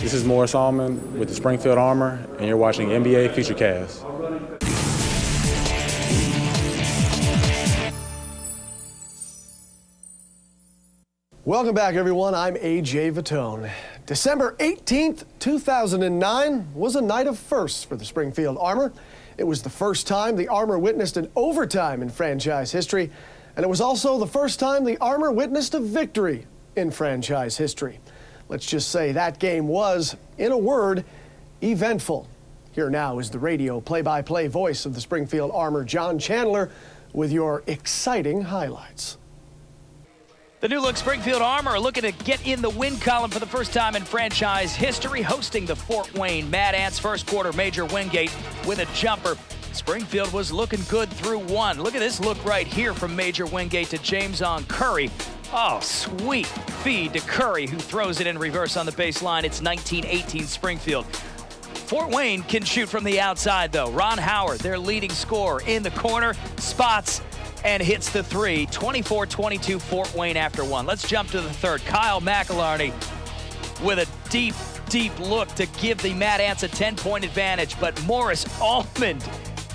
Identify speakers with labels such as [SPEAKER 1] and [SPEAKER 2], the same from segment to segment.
[SPEAKER 1] This is Morris Allman with the Springfield Armor, and you're watching NBA Featurecast.
[SPEAKER 2] Welcome back, everyone. I'm AJ Vittone. December 18th, 2009 was a night of firsts for the Springfield Armor. It was the first time the Armor witnessed an overtime in franchise history, and it was also the first time the Armor witnessed a victory in franchise history. Let's just say that game was, in a word, eventful. Here now is the radio play-by-play voice of the Springfield Armor, John Chandler, with your exciting highlights.
[SPEAKER 3] The new look Springfield Armor looking to get in the win column for the first time in franchise history, hosting the Fort Wayne Mad Ants. First quarter, Major Wingate with a jumper. Springfield was looking good through one. Look at this look right here from Major Wingate to James on Curry. Oh, sweet feed to Curry, who throws it in reverse on the baseline. It's 19-18 Springfield. Fort Wayne can shoot from the outside, though. Ron Howard, their leading scorer, in the corner, spots and hits the three. 24-22 Fort Wayne after one. Let's jump to the third. Kyle McIlharney with a deep look to give the Mad Ants a 10-point advantage, but Morris Almond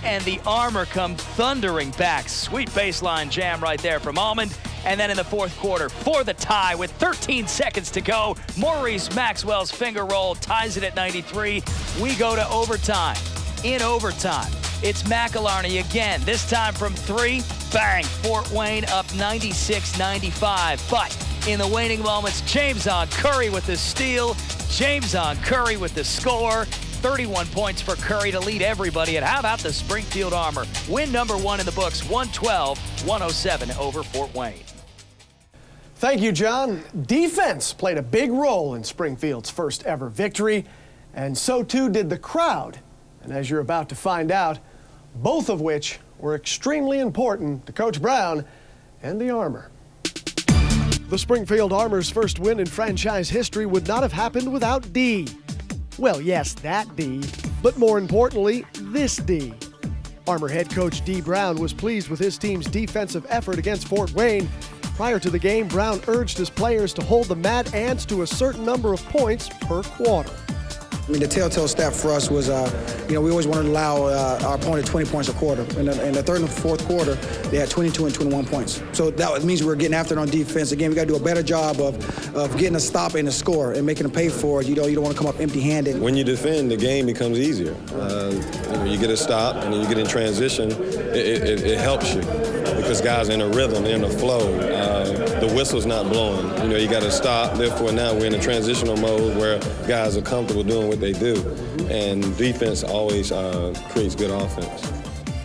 [SPEAKER 3] and the Armor come thundering back. Sweet baseline jam right there from Almond. And then in the fourth quarter, for the tie with 13 seconds to go, Maurice Maxwell's finger roll ties it at 93. We go to overtime. In overtime, it's McIlharney again, this time from three. Bang! Fort Wayne up 96-95. But in the waning moments, James on Curry with the steal. James on Curry with the score. 31 points for Curry to lead everybody. And how about the Springfield Armor? Win number one in the books, 112-107 over Fort Wayne.
[SPEAKER 2] Thank you, John. Defense played a big role in Springfield's first ever victory, and so too did the crowd. And as you're about to find out, both of which were extremely important to Coach Brown and the Armor. The Springfield Armor's first win in franchise history would not have happened without D. Well, yes, that D, but more importantly, this D. Armor head coach D. Brown was pleased with his team's defensive effort against Fort Wayne. Prior to the game, Brown urged his players to hold the Mad Ants to a certain number of points per quarter.
[SPEAKER 4] I mean, the telltale step for us was, we always wanted to allow our opponent 20 points a quarter. In the third and fourth quarter, they had 22 and 21 points. So that means we're getting after it on defense. Again, we got to do a better job of getting a stop and a score and making them pay for it. You don't want to come up empty-handed.
[SPEAKER 5] When you defend, the game becomes easier. You get a stop, and then you get in transition. It helps you because guys are in a rhythm, they're in a flow. The whistle's not blowing. You got to stop. Therefore, now we're in a transitional mode where guys are comfortable doing what they do, and defense always creates good offense.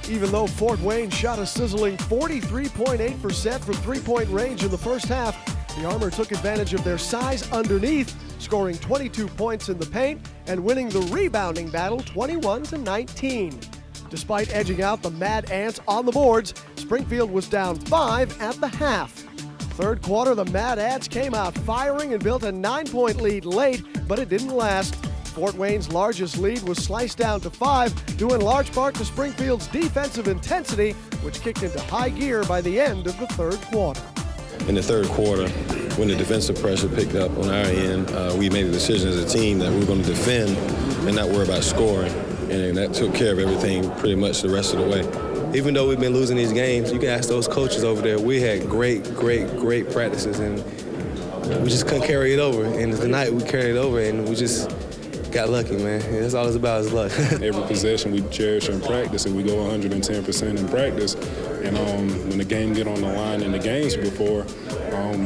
[SPEAKER 2] Even though Fort Wayne shot a sizzling 43.8% from three-point range in the first half, the Armor took advantage of their size underneath, scoring 22 points in the paint and winning the rebounding battle 21-19. Despite edging out the Mad Ants on the boards, Springfield was down 5 at the half. Third quarter, the Mad Ants came out firing and built a 9-point lead late, but it didn't last. Fort Wayne's largest lead was sliced down to 5, due in large part to Springfield's defensive intensity, which kicked into high gear by the end of the third quarter.
[SPEAKER 5] In the third quarter, when the defensive pressure picked up on our end, we made a decision as a team that we were going to defend and not worry about scoring, and that took care of everything pretty much the rest of the way. Even though we've been losing these games, you can ask those coaches over there, we had great practices, and we just couldn't carry it over. And tonight we carried it over, and we just got lucky, man. That's all it's about is luck.
[SPEAKER 6] Every possession we cherish in practice, and we go 110% in practice. And when the game get on the line in the games before,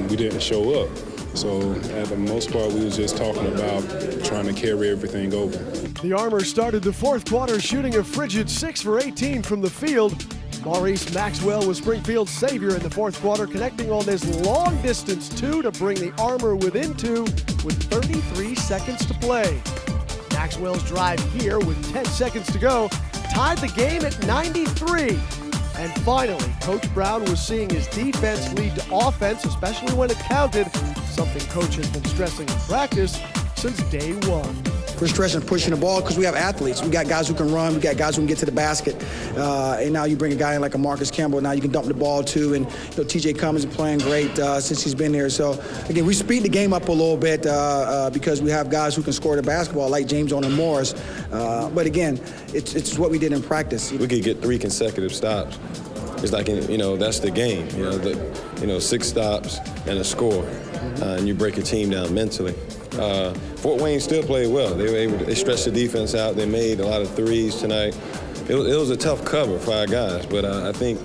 [SPEAKER 6] we didn't show up. So at the most part, we was just talking about trying to carry everything over.
[SPEAKER 2] The Armor started the fourth quarter shooting a frigid 6 for 18 from the field. Maurice Maxwell was Springfield's savior in the fourth quarter, connecting on this long-distance two to bring the Armor within 2 with 33 seconds to play. Maxwell's drive here with 10 seconds to go tied the game at 93. And finally, Coach Brown was seeing his defense lead to offense, especially when it counted, something Coach has been stressing in practice since day one.
[SPEAKER 4] we're stressing pushing the ball because we have athletes. We got guys who can run. We got guys who can get to the basket. And now you bring a guy in like a Marcus Campbell. Now you can dump the ball too. And T.J. Cummins is playing great since he's been here. So again, we speed the game up a little bit because we have guys who can score the basketball like James on and Morris. But again, it's what we did in practice.
[SPEAKER 5] We could get 3 consecutive stops. It's like, that's the game. 6 stops and a score, and you break your team down mentally. Fort Wayne still played well. They stretched the defense out. They made a lot of threes tonight. It was a tough cover for our guys, but I think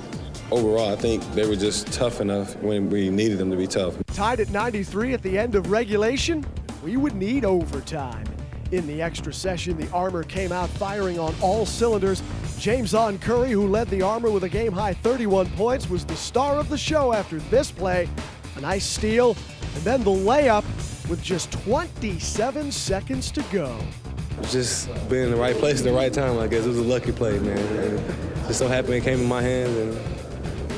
[SPEAKER 5] overall, I think they were just tough enough when we needed them to be tough.
[SPEAKER 2] Tied at 93 at the end of regulation, we would need overtime. In the extra session, the Armor came out firing on all cylinders. James Curry, who led the Armor with a game-high 31 points, was the star of the show after this play. A nice steal, and then the layup with just 27 seconds to go.
[SPEAKER 7] Just being in the right place at the right time, I guess. It was a lucky play, man. And just so happy it came in my hands and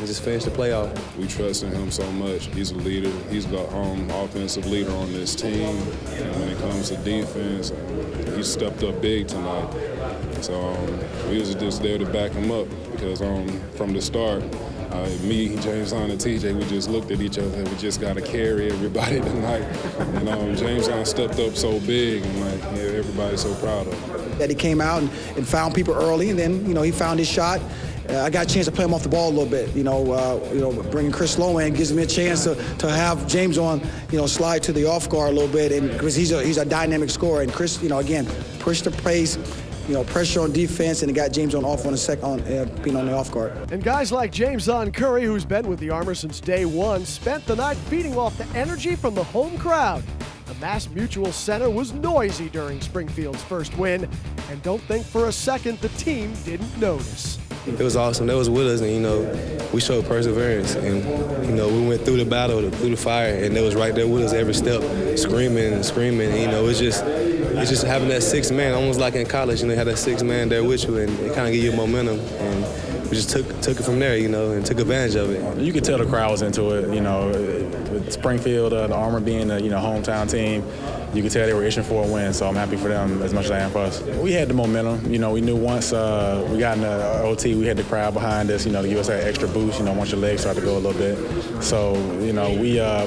[SPEAKER 7] just finished the playoff.
[SPEAKER 6] We trust in him so much. He's a leader. He's the offensive leader on this team. And when it comes to defense, he stepped up big tonight. So we was just there to back him up because from the start, me, James and TJ, we just looked at each other and we just got to carry everybody tonight. And James stepped up so big and everybody's so proud of him.
[SPEAKER 4] That he came out and found people early, and then he found his shot. I got a chance to play him off the ball a little bit. Bringing Chris Lowe in gives me a chance to have James slide to the off guard a little bit, and because he's a dynamic scorer. And Chris, again, pushed the pace. Pressure on defense, and it got James off on being on the off guard.
[SPEAKER 2] And guys like James Curry, who's been with the Armor since day one, spent the night feeding off the energy from the home crowd. The Mass Mutual Center was noisy during Springfield's first win, and don't think for a second the team didn't notice.
[SPEAKER 7] It was awesome. They was with us, and we showed perseverance, and we went through the battle, through the fire, and they was right there with us every step, screaming and screaming. It's just having that 6th man, almost like in college. You had that 6th man there with you, and it kind of give you momentum. And we just took it from there, and took advantage of it.
[SPEAKER 1] You could tell the crowd was into it. With Springfield, the Armor being a hometown team, you could tell they were itching for a win. So I'm happy for them as much as I am for us. We had the momentum. We knew once we got in the OT, we had the crowd behind us. To give us that extra boost. Once your legs start to go a little bit. So we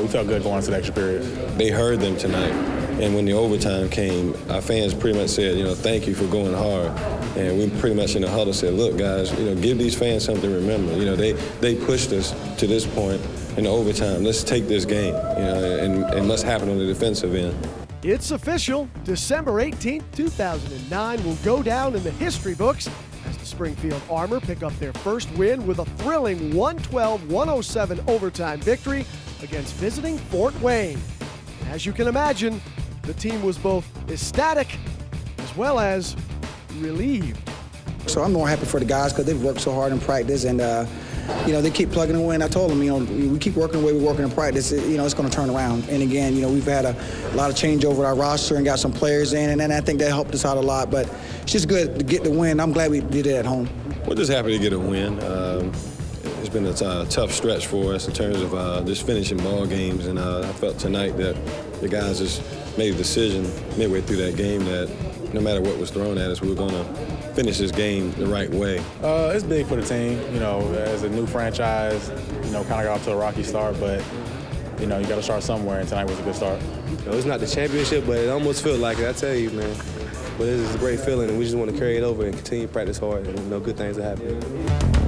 [SPEAKER 1] felt good going into the extra period.
[SPEAKER 5] They heard them tonight. And when the overtime came, our fans pretty much said, thank you for going hard. And we pretty much in the huddle said, look, guys, give these fans something to remember. They pushed us to this point in the overtime. Let's take this game, and let's happen on the defensive end.
[SPEAKER 2] It's official. December 18, 2009 will go down in the history books as the Springfield Armor pick up their first win with a thrilling 112-107 overtime victory against visiting Fort Wayne. As you can imagine, the team was both ecstatic as well as relieved.
[SPEAKER 4] So I'm more happy for the guys because they've worked so hard in practice, and they keep plugging away. And I told them, we keep working the way we're working in practice. It's going to turn around. And again, we've had a lot of change over our roster and got some players in, and I think that helped us out a lot. But it's just good to get the win. I'm glad we did it at home.
[SPEAKER 5] We're just happy to get a win. It's been a tough stretch for us in terms of just finishing ball games, and I felt tonight that the guys just made a decision midway through that game that no matter what was thrown at us, we were going to finish this game the right way.
[SPEAKER 1] It's big for the team, as a new franchise, kind of got off to a rocky start, but, you got to start somewhere, and tonight was a good start.
[SPEAKER 7] It's not the championship, but it almost felt like it, I tell you, man. But it's a great feeling, and we just want to carry it over and continue to practice hard, and good things are happening.